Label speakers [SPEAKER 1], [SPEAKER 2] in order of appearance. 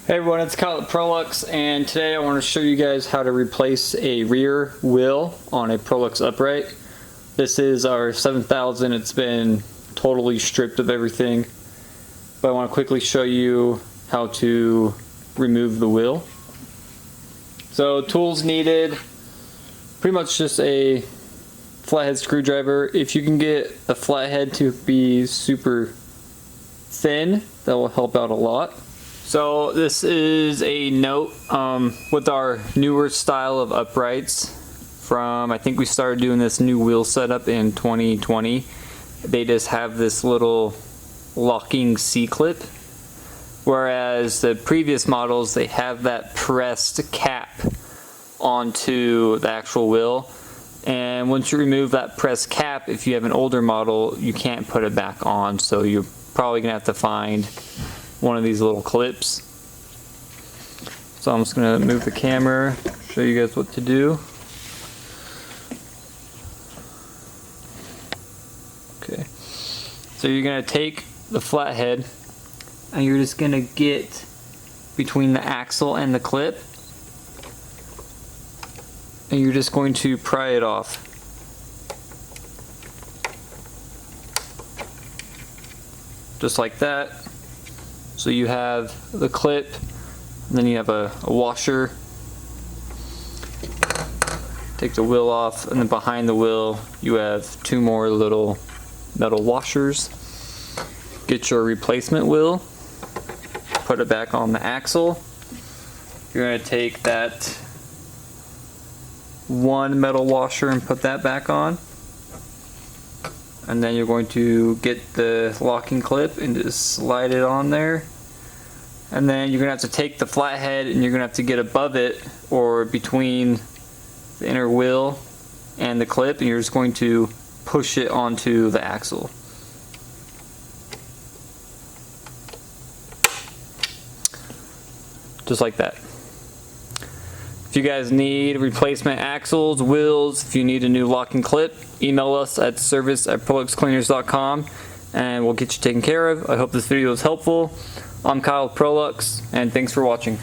[SPEAKER 1] Hey everyone, it's Kyle at Prolux, and today I want to show you guys how to replace a rear wheel on a Prolux Upright. This is our 7000. It's been totally stripped of everything, but I want to quickly show you how to remove the wheel. So tools needed, pretty much just a flathead screwdriver. If you can get a flathead to be super thin, that will help out a lot. So this is a note with our newer style of uprights from, I think we started doing this new wheel setup in 2020. They just have this little locking C-clip, whereas the previous models, they have that pressed cap onto the actual wheel. And once you remove that pressed cap, if you have an older model, you can't put it back on. So you're probably gonna have to find one of these little clips. So I'm just gonna move the camera, show you guys what to do. Okay, so you're gonna take the flathead and you're just gonna get between the axle and the clip, and you're just going to pry it off. Just like that. So you have the clip, and then you have a washer. Take the wheel off, and then behind the wheel you have two more little metal washers. Get your replacement wheel, put it back on the axle. You're going to take that one metal washer and put that back on. And then you're going to get the locking clip and just slide it on there. And then you're going to have to take the flathead and you're going to have to get above it or between the inner wheel and the clip, and you're just going to push it onto the axle. Just like that. If you guys need replacement axles, wheels, if you need a new locking clip, email us at service@proluxcleaners.com and we'll get you taken care of. I hope this video was helpful. I'm Kyle with Prolux, and thanks for watching.